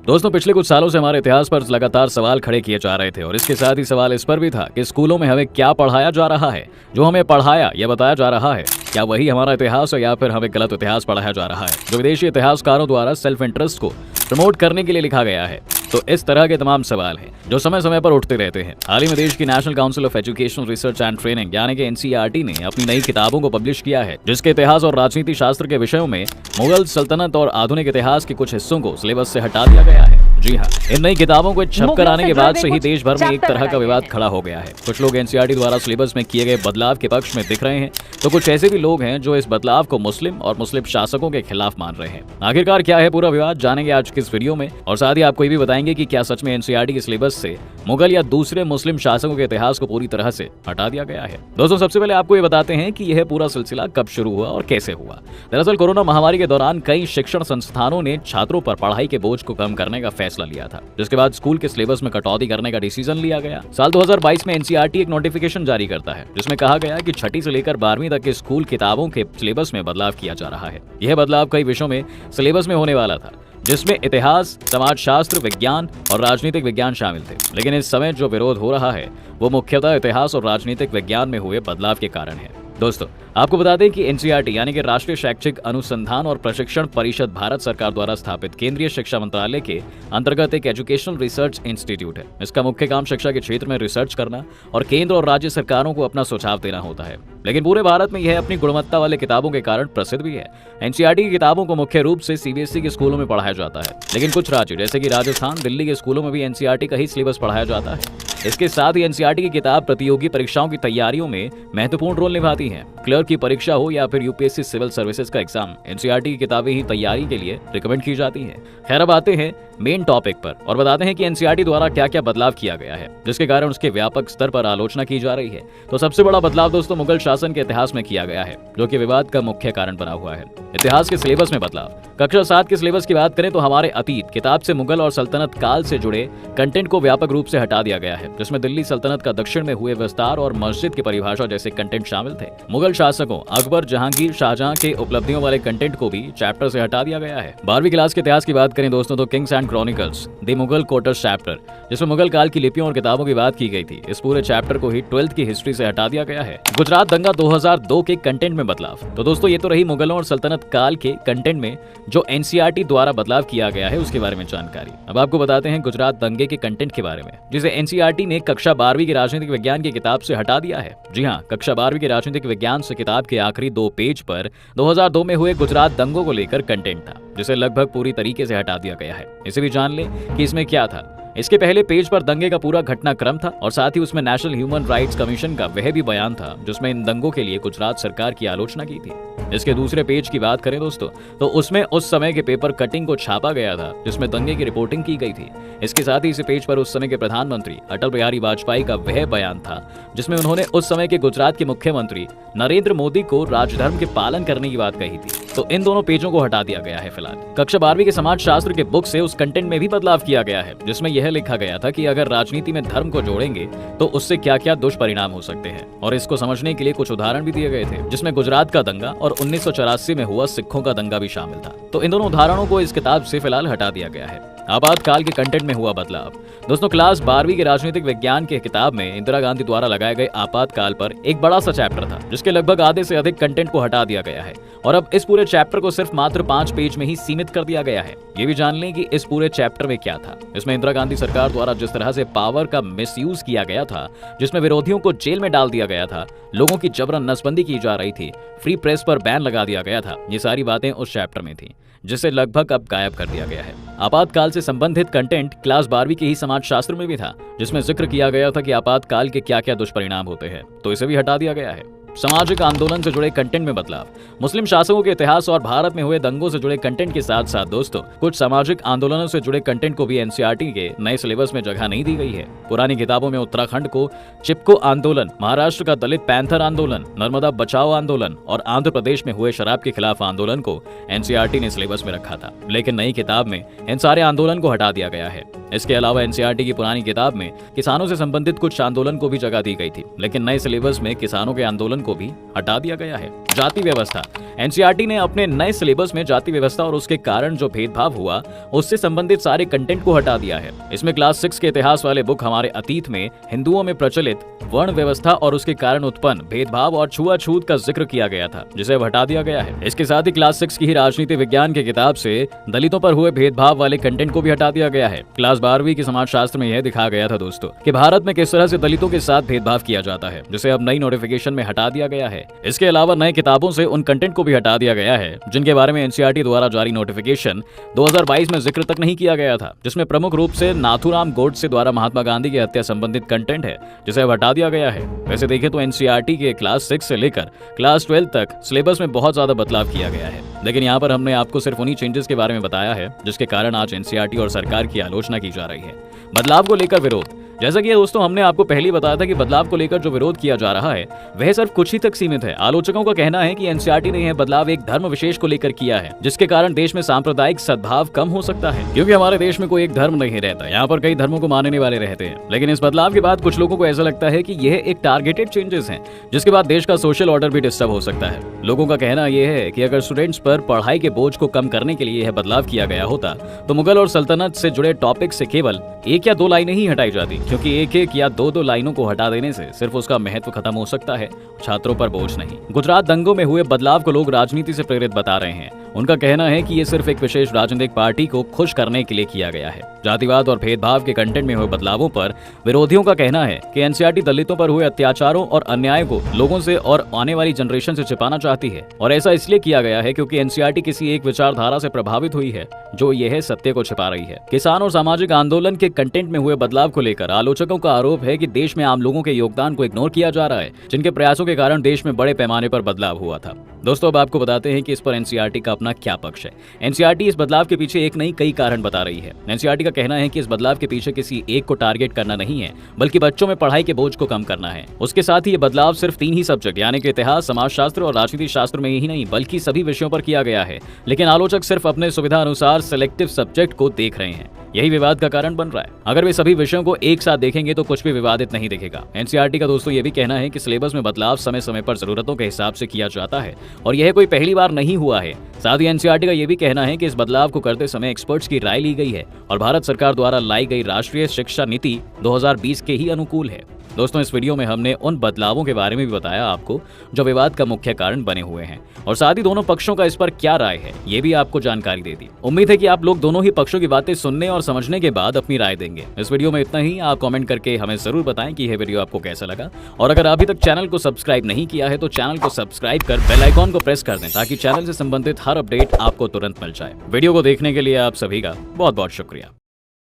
दोस्तों, पिछले कुछ सालों से हमारे इतिहास पर लगातार सवाल खड़े किए जा रहे थे और इसके साथ ही सवाल इस पर भी था कि स्कूलों में हमें क्या पढ़ाया जा रहा है। जो हमें पढ़ाया या बताया जा रहा है, क्या वही हमारा इतिहास है या फिर हमें गलत इतिहास पढ़ाया जा रहा है जो विदेशी इतिहासकारों द्वारा सेल्फ इंटरेस्ट को प्रमोट करने के लिए लिखा गया है। तो इस तरह के तमाम सवाल हैं जो समय समय पर उठते रहते हैं। हाल ही में देश की national council of educational research and training यानी कि एनसीईआरटी ने अपनी नई किताबों को पब्लिश किया है, जिसके इतिहास और राजनीति शास्त्र के विषयों में मुगल सल्तनत और आधुनिक इतिहास के कुछ हिस्सों को सिलेबस से हटा दिया गया है। जी हाँ, इन नई किताबों को छपकर आने के बाद से ही देश भर में एक तरह का विवाद खड़ा हो गया है। कुछ लोग एनसीईआरटी द्वारा सिलेबस में किए गए बदलाव के पक्ष में दिख रहे हैं, तो कुछ ऐसे भी लोग हैं जो इस बदलाव को मुस्लिम और मुस्लिम शासकों के खिलाफ मान रहे हैं। आखिरकार क्या है पूरा विवाद, जानेंगे आज की इस वीडियो में। और साथ ही आपको ये भी बताएंगे कि क्या सच में एनसीईआरटी के सिलेबस से मुगल या दूसरे मुस्लिम शासकों के इतिहास को पूरी तरह से हटा दिया गया है। दोस्तों, सबसे पहले आपको ये बताते हैं कि यह पूरा सिलसिला कब शुरू हुआ और कैसे हुआ। दरअसल कोरोना महामारी के दौरान कई शिक्षण संस्थानों ने छात्रों पर पढ़ाई के बोझ को कम करने का फैसला लिया था, जिसके बाद स्कूल के सिलेबस में कटौती करने का डिसीजन लिया गया। साल 2022 में एनसीईआरटी एक नोटिफिकेशन जारी करता है जिसमें कहा गया कि छठी से लेकर 12वीं तक के स्कूल किताबों के सिलेबस में बदलाव किया जा रहा है। यह बदलाव कई विषयों में सिलेबस में होने वाला था, जिसमें इतिहास, समाजशास्त्र, विज्ञान और राजनीतिक विज्ञान शामिल थे। लेकिन इस समय जो विरोध हो रहा है वो मुख्यतः इतिहास और राजनीतिक विज्ञान में हुए बदलाव के कारण है। दोस्तों, आपको बता दें कि एनसीईआरटी यानी कि राष्ट्रीय शैक्षिक अनुसंधान और प्रशिक्षण परिषद भारत सरकार द्वारा स्थापित केंद्रीय शिक्षा मंत्रालय के अंतर्गत एक एजुकेशनल रिसर्च इंस्टीट्यूट है। इसका मुख्य काम शिक्षा के क्षेत्र में रिसर्च करना और केंद्र और राज्य सरकारों को अपना सुझाव देना होता है। लेकिन पूरे भारत में यह अपनी गुणवत्ता वाले किताबों के कारण प्रसिद्ध भी है। एनसीईआरटी की किताबों को मुख्य रूप से सीबीएसई के स्कूलों में पढ़ाया जाता है, लेकिन कुछ राज्य जैसे कि राजस्थान, दिल्ली के स्कूलों में भी एनसीईआरटी का ही सिलेबस पढ़ाया जाता है। इसके साथ ही एनसीईआरटी की किताब प्रतियोगी परीक्षाओं की तैयारियों में महत्वपूर्ण रोल निभाती है। क्लर्क की परीक्षा हो या फिर यूपीएससी सिविल सर्विसेज का एग्जाम, एनसीईआरटी की किताबें ही तैयारी के लिए रिकमेंड की जाती हैं। खैर, अब आते हैं मेन टॉपिक पर और बताते हैं कि एनसीईआरटी द्वारा क्या क्या बदलाव किया गया है, जिसके कारण उसके व्यापक स्तर पर आलोचना की जा रही है। तो सबसे बड़ा बदलाव दोस्तों मुगल शासन के इतिहास में किया गया है, जो कि विवाद का मुख्य कारण बना हुआ है। इतिहास के सिलेबस में बदलाव। कक्षा 7 के सिलेबस की बात करें तो हमारे अतीत किताब से मुगल और सल्तनत काल से जुड़े कंटेंट को व्यापक रूप से हटा दिया गया है, जिसमें दिल्ली सल्तनत का दक्षिण में हुए विस्तार और मस्जिद की परिभाषा जैसे कंटेंट शामिल थे। मुगल शासकों अकबर, जहांगीर, शाहजहां के उपलब्धियों वाले कंटेंट को भी चैप्टर से हटा दिया गया है। 12वीं क्लास के इतिहास की बात करें दोस्तों तो Kings and chronicles the Mughal कोर्टर्स chapter, जिसमें मुगल काल की लिपियों और किताबों की बात की गई थी, इस पूरे चैप्टर को ही 12th की हिस्ट्री से हटा दिया गया है। गुजरात दंगा 2002 के कंटेंट में बदलाव। तो दोस्तों, ये तो रही मुगलों और सल्तनत काल के कंटेंट में जो एनसीईआरटी द्वारा बदलाव किया गया है उसके बारे में जानकारी। अब आपको बताते हैं गुजरात दंगे के कंटेंट के बारे में, जिसे एनसीईआरटी ने कक्षा 12वीं की राजनीतिक विज्ञान की किताब से हटा दिया है। जी हाँ, कक्षा 12वीं की राजनीतिक विज्ञान से किताब के आखिरी 2 पेज पर 2002 में हुए गुजरात दंगों को लेकर कंटेंट था, जिसे लगभग पूरी तरीके से हटा दिया गया है। इसे भी जान ले कि इसमें क्या था। इसके पहले पेज पर दंगे का पूरा घटनाक्रम था और साथ ही उसमें नेशनल ह्यूमन राइट्स कमीशन का वह भी बयान था, जिसमें इन दंगों के लिए गुजरात सरकार की आलोचना की थी। इसके दूसरे पेज की बात करें दोस्तों तो उसमें उस समय के पेपर कटिंग को छापा गया था, जिसमें दंगे की रिपोर्टिंग की गई थी। इसके साथ ही इस पेज पर उस समय के प्रधानमंत्री अटल बिहारी वाजपेयी का वह बयान था, जिसमें उन्होंने उस समय के गुजरात के मुख्यमंत्री नरेंद्र मोदी को राजधर्म के पालन करने की बात कही थी। तो इन दोनों पेजों को हटा दिया गया है फिलहाल। कक्षा 12वीं के समाजशास्त्र के बुक से उस कंटेंट में भी बदलाव किया गया है, जिसमें यह लिखा गया था कि अगर राजनीति में धर्म को जोड़ेंगे तो उससे क्या क्या दुष्परिणाम हो सकते हैं, और इसको समझने के लिए कुछ उदाहरण भी दिए गए थे, जिसमें गुजरात का दंगा और 1984 में हुआ सिखों का दंगा भी शामिल था। तो इन दोनों उदाहरणों को इस किताब से फिलहाल हटा दिया गया है। आपातकाल के कंटेंट में हुआ बदलाव। दोस्तों, क्लास 12वीं के राजनीतिक विज्ञान के किताब में इंदिरा गांधी द्वारा लगाए गए आपातकाल पर एक बड़ा सा चैप्टर था, जिसके लगभग आधे से अधिक कंटेंट को हटा दिया गया है और अब इस पूरे चैप्टर को सिर्फ मात्र 5 पेज में ही सीमित कर दिया गया है। ये भी जान लें कि इस पूरे चैप्टर में क्या था। इसमें इंदिरा गांधी सरकार द्वारा जिस तरह से पावर का मिसयूज किया गया था, जिसमें विरोधियों को जेल में डाल दिया गया था, लोगों की जबरन नसबंदी की जा रही थी, फ्री प्रेस पर बैन लगा दिया गया था, ये सारी बातें उस चैप्टर में थी, जिसे लगभग अब गायब कर दिया गया है। आपातकाल से संबंधित कंटेंट क्लास 12वीं के ही समाजशास्त्र में भी था, जिसमें जिक्र किया गया था कि आपातकाल के क्या क्या दुष्परिणाम होते हैं, तो इसे भी हटा दिया गया है। सामाजिक आंदोलन से जुड़े कंटेंट में बदलाव। मुस्लिम शासकों के इतिहास और भारत में हुए दंगों से जुड़े कंटेंट के साथ साथ दोस्तों कुछ सामाजिक आंदोलनों से जुड़े कंटेंट को भी एनसीईआरटी के नए सिलेबस में जगह नहीं दी गई है। पुरानी किताबों में उत्तराखंड को चिपको आंदोलन, महाराष्ट्र का दलित पैंथर आंदोलन, नर्मदा बचाओ आंदोलन और आंध्र प्रदेश में हुए शराब के खिलाफ आंदोलन को एनसीईआरटी ने सिलेबस में रखा था, लेकिन नई किताब में इन सारे आंदोलन को हटा दिया गया है। इसके अलावा एनसीईआरटी की पुरानी किताब में किसानों से संबंधित कुछ आंदोलन को भी जगह दी गई थी, लेकिन नए सिलेबस में किसानों के आंदोलन को भी हटा दिया गया है। जाति व्यवस्था। एनसीईआरटी ने अपने नए सिलेबस में जाति व्यवस्था और उसके कारण जो भेदभाव हुआ उससे संबंधित सारे कंटेंट को हटा दिया है। इसमें क्लास 6 के इतिहास वाले बुक हमारे अतीत में हिंदुओं में प्रचलित वर्ण व्यवस्था और उसके कारण उत्पन्न भेदभाव और छुआछूत का जिक्र किया गया था, जिसे अब हटा दिया गया है। इसके साथ ही क्लास 6 की ही राजनीति विज्ञान की किताब से दलितों पर हुए भेदभाव वाले कंटेंट को भी हटा दिया गया है। क्लास 12वीं की समाजशास्त्र में यह दिखाया गया था दोस्तों कि भारत में किस तरह से दलितों के साथ भेदभाव किया जाता है, जिसे अब नई नोटिफिकेशन में हटा दिया गया है। इसके अलावा नए किताबों से उन कंटेंट को भी हटा दिया गया है जिनके बारे में एनसीईआरटी द्वारा जारी नोटिफिकेशन 2022 में जिक्र तक नहीं किया गया था, जिसमें प्रमुख रूप से नाथूराम गोडसे द्वारा महात्मा गांधी की हत्या संबंधित कंटेंट है, जिसे अब हटा दिया गया है। वैसे देखें तो एनसीईआरटी के क्लास 6 से लेकर क्लास 12 तक सिलेबस में बहुत ज्यादा बदलाव किया गया है, लेकिन यहाँ पर हमने आपको सिर्फ उन्हीं चेंजेस के बारे में बताया है जिसके कारण आज एनसीईआरटी और सरकार की आलोचना की जा रही है। बदलाव को लेकर विरोध। जैसा कि दोस्तों हमने आपको पहले ही बताया था कि बदलाव को लेकर जो विरोध किया जा रहा है वह सिर्फ कुछ ही तक सीमित है। आलोचकों का कहना है कि एनसीईआरटी ने यह बदलाव एक धर्म विशेष को लेकर किया है, जिसके कारण देश में सांप्रदायिक सद्भाव कम हो सकता है, क्योंकि हमारे देश में कोई एक धर्म नहीं रहता, यहाँ पर कई धर्मों को मानने वाले रहते हैं। लेकिन इस बदलाव के बाद कुछ लोगों को ऐसा लगता है कि यह एक टारगेटेड चेंजेस है, जिसके बाद देश का सोशल ऑर्डर भी डिस्टर्ब हो सकता है। लोगों का कहना यह है कि अगर स्टूडेंट्स पर पढ़ाई के बोझ को कम करने के लिए यह बदलाव किया गया होता तो मुगल और सल्तनत से जुड़े टॉपिक से केवल 1 या 2 लाइनें ही हटाई जाती, क्योंकि 1-1 या 2-2 लाइनों को हटा देने से सिर्फ उसका महत्व खत्म हो सकता है, छात्रों पर बोझ नहीं। गुजरात दंगों में हुए बदलाव को लोग राजनीति से प्रेरित बता रहे हैं। उनका कहना है कि ये सिर्फ एक विशेष राजनीतिक पार्टी को खुश करने के लिए किया गया है। जातिवाद और भेदभाव के कंटेंट में हुए बदलावों पर विरोधियों का कहना है कि एनसीईआरटी दलितों पर हुए अत्याचारों और अन्याय को लोगों से और आने वाली जनरेशन से छिपाना चाहती है, और ऐसा इसलिए किया गया है क्योंकि एनसीईआरटी किसी एक विचारधारा से प्रभावित हुई है जो यह सत्य को छिपा रही है। किसान और सामाजिक आंदोलन के कंटेंट में हुए बदलाव को लेकर आलोचकों का आरोप है कि देश में आम लोगों के योगदान को इग्नोर किया जा रहा है, जिनके प्रयासों के कारण देश में बड़े पैमाने पर बदलाव हुआ था। दोस्तों अब आपको बताते हैं कि इस पर एनसीईआरटी का अपना क्या पक्ष है। एनसीईआरटी इस बदलाव के पीछे एक नहीं कई कारण बता रही है। एनसीईआरटी का कहना है कि इस बदलाव के पीछे किसी एक को टारगेट करना नहीं है, बल्कि बच्चों में पढ़ाई के बोझ को कम करना है। उसके साथ ही ये बदलाव सिर्फ 3 ही सब्जेक्ट यानी कि इतिहास, समाजशास्त्र और राजनीति शास्त्र में ही नहीं बल्कि सभी विषयों पर किया गया है। लेकिन आलोचक सिर्फ अपने सुविधा अनुसार सिलेक्टिव सब्जेक्ट को देख रहे हैं, यही विवाद का कारण बन रहा है। अगर वे सभी विषयों को एक साथ देखेंगे तो कुछ भी विवादित नहीं दिखेगा। एनसीईआरटी का दोस्तों ये भी कहना है कि सिलेबस में बदलाव समय समय पर जरूरतों के हिसाब से किया जाता है और यह कोई पहली बार नहीं हुआ है। साथ ही एनसीईआरटी का यह भी कहना है कि इस बदलाव को करते समय एक्सपर्ट्स की राय ली गई है और भारत सरकार द्वारा लाई गई राष्ट्रीय शिक्षा नीति 2020 के ही अनुकूल है। दोस्तों इस वीडियो में हमने उन बदलावों के बारे में भी बताया आपको जो विवाद का मुख्य कारण बने हुए हैं, और साथ ही दोनों पक्षों का इस पर क्या राय है ये भी आपको जानकारी दे दी। उम्मीद है कि आप लोग दोनों ही पक्षों की बातें सुनने और समझने के बाद अपनी राय देंगे। इस वीडियो में इतना ही। आप कमेंट करके हमें जरूर बताएं कि यह वीडियो आपको कैसा लगा, और अगर अभी तक चैनल को सब्सक्राइब नहीं किया है तो चैनल को सब्सक्राइब कर बेल आइकॉन को प्रेस कर दें ताकि चैनल से संबंधित हर अपडेट आपको तुरंत मिल जाए। वीडियो को देखने के लिए आप सभी का बहुत बहुत शुक्रिया।